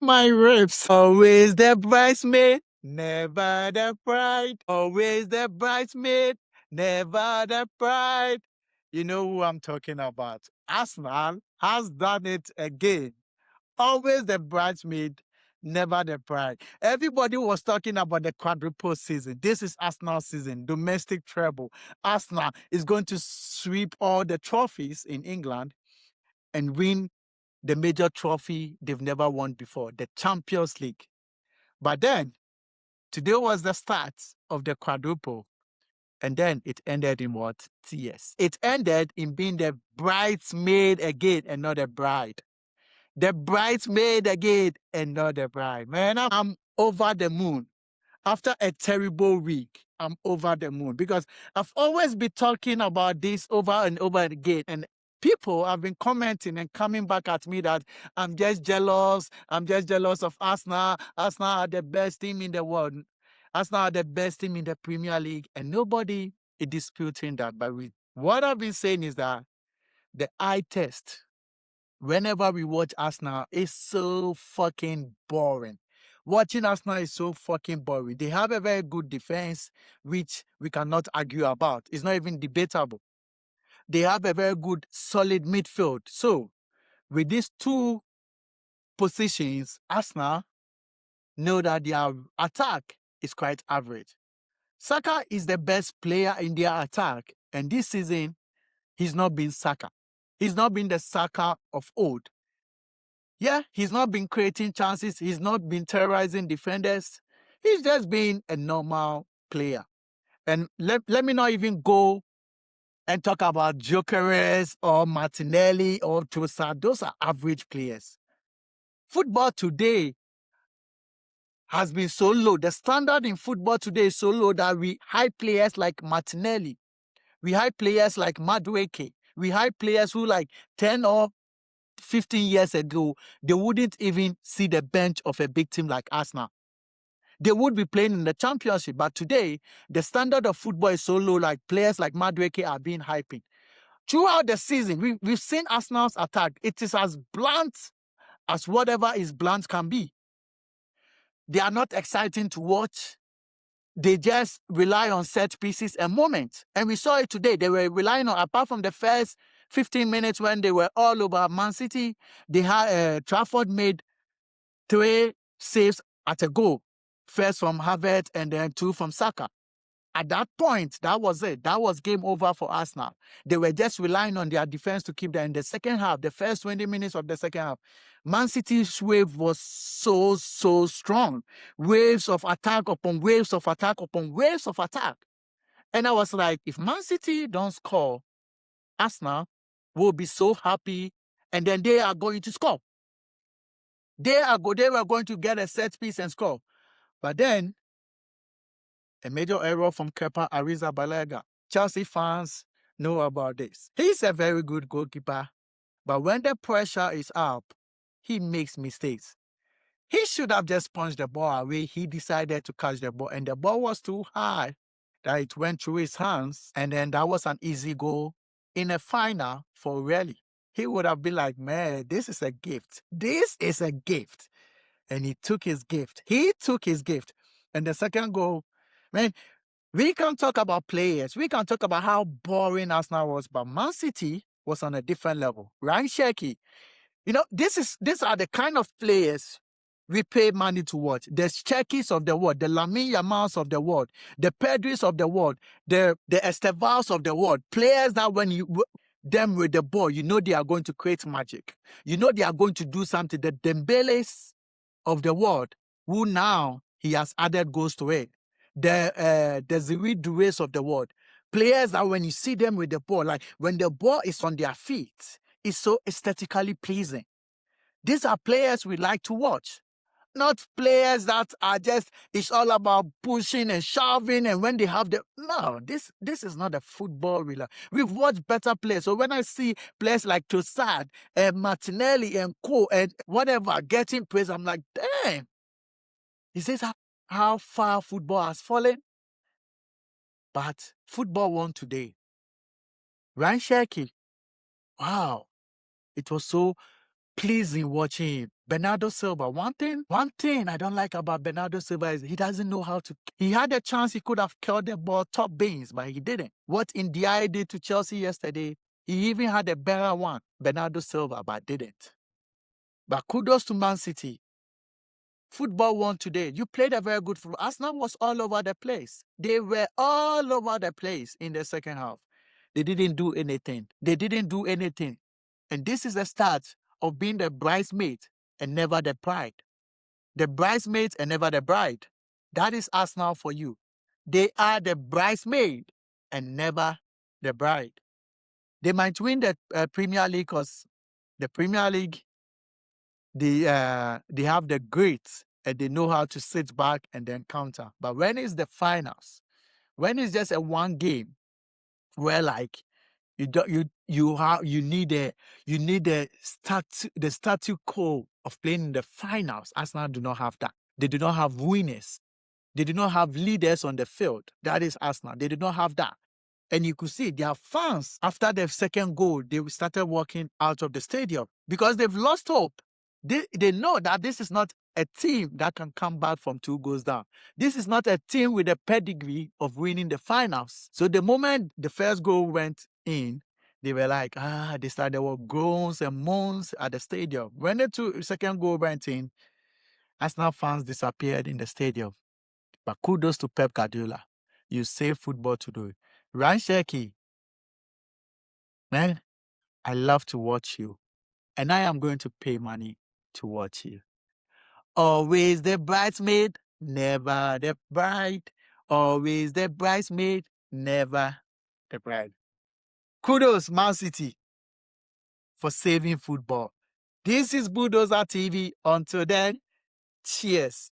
my ribs. Always the bridesmaid, never the bride. Always the bridesmaid, never the bride. You know who I'm talking about. Arsenal has done it again. Always the bridesmaid, never the bride. Everybody was talking about the quadruple season. This is Arsenal season, domestic treble. Arsenal is going to sweep all the trophies in England and win the major trophy they've never won before, the Champions League. But then, today was the start of the quadruple. And then it ended in what? Tears. It ended in being the bridesmaid again and not a bride. The bridesmaid again and not the bride. Man, I'm over the moon. After a terrible week, I'm over the moon because I've always been talking about this over and over again. And people have been commenting and coming back at me that I'm just jealous. I'm just jealous of Arsenal. Arsenal are the best team in the world. Arsenal are the best team in the Premier League. And nobody is disputing that. But what I've been saying is that the eye test, whenever we watch Arsenal, is so fucking boring. Watching Arsenal is so fucking boring. They have a very good defense, which we cannot argue about. It's not even debatable. They have a very good, solid midfield. So, with these two positions, Arsenal know that their attack is quite average. Saka is the best player in their attack, and this season, he's not been Saka. He's not been the Saka of old. Yeah, he's not been creating chances. He's not been terrorizing defenders. He's just been a normal player. And let me not even go and talk about Jokeres or Martinelli or Trossard. Those are average players. Football today has been so low. The standard in football today is so low that we hype players like Martinelli. We hype players like Madueke. We hype players who 10 or 15 years ago, they wouldn't even see the bench of a big team like Arsenal. They would be playing in the championship. But today, the standard of football is so low, like players like Madueke are being hyping. Throughout the season, we've seen Arsenal's attack. It is as blunt as whatever is blunt can be. They are not exciting to watch. They just rely on set pieces and moments. And we saw it today. They were relying on, apart from the first 15 minutes when they were all over Man City, they had Trafford made 3 saves at a goal. First from Havertz and then 2 from Saka. At that point, that was it. That was game over for Arsenal. They were just relying on their defense to keep them in the second half, the first 20 minutes of the second half. Man City's wave was so strong. Waves of attack upon waves of attack upon waves of attack. And I was like, if Man City don't score, Arsenal will be so happy, and then they are going to score. They were going to get a set piece and score. But then, a major error from Kepa Arrizabalaga. Chelsea fans know about this. He's a very good goalkeeper, but when the pressure is up, he makes mistakes. He should have just punched the ball away. He decided to catch the ball, and the ball was too high that it went through his hands, and then that was an easy goal in a final for Really. He would have been like, man, this is a gift. This is a gift. And he took his gift. And the second goal, man, we can talk about players. We can talk about how boring Arsenal was, but Man City was on a different level. Ryan Cherki, these are the kind of players we pay money to watch. The Cherkis of the world, the Lamine Yamals of the world, the Pedris of the world, the Estevals of the world. Players that when you them with the ball, you know they are going to create magic. You know they are going to do something. The Dembeles of the world, who now he has added goals to it. The Ziri Doués of the world. Players that when you see them with the ball, like when the ball is on their feet, it's so aesthetically pleasing. These are players we like to watch. Not players that are just, it's all about pushing and shoving, and when they have no, this is not a football really. We've watched better players. So when I see players like Trossard and Martinelli and Co and whatever getting praise, I'm like, damn. Is this how far football has fallen? But football won today. Ryan Cherki, wow. It was so pleasing watching him. Bernardo Silva, one thing I don't like about Bernardo Silva is he doesn't know how to. He had a chance, he could have killed the ball top bins, but he didn't. What Ndiaye did to Chelsea yesterday, he even had a better one, Bernardo Silva, but didn't. But kudos to Man City. Football won today. You played a very good football. Arsenal was all over the place. They were all over the place in the second half. They didn't do anything. And this is the start of being the bridesmaid and never the bride. The bridesmaids and never the bride. That is Arsenal for you. They are the bridesmaid and never the bride. They might win the Premier League because the Premier League, they have the greats and they know how to sit back and then counter. But when it's the finals, when it's just a one game, where like you need the statu quo of playing in the finals. Arsenal do not have that. They do not have winners. They do not have leaders on the field. That is Arsenal. They do not have that. And you could see their fans, after the second goal, they started walking out of the stadium because they've lost hope. They know that this is not a team that can come back from 2 goals down. This is not a team with a pedigree of winning the finals. So the moment the first goal went in, they were like, there were groans and moans at the stadium. When the second goal went in, Arsenal fans disappeared in the stadium. But kudos to Pep Guardiola. You saved football to do it. Ryan Cherky, man, I love to watch you. And I am going to pay money to watch you. Always the bridesmaid, never the bride. Always the bridesmaid, never the bride. Kudos, Man City, for saving football. This is Bulldozer TV. Until then, cheers.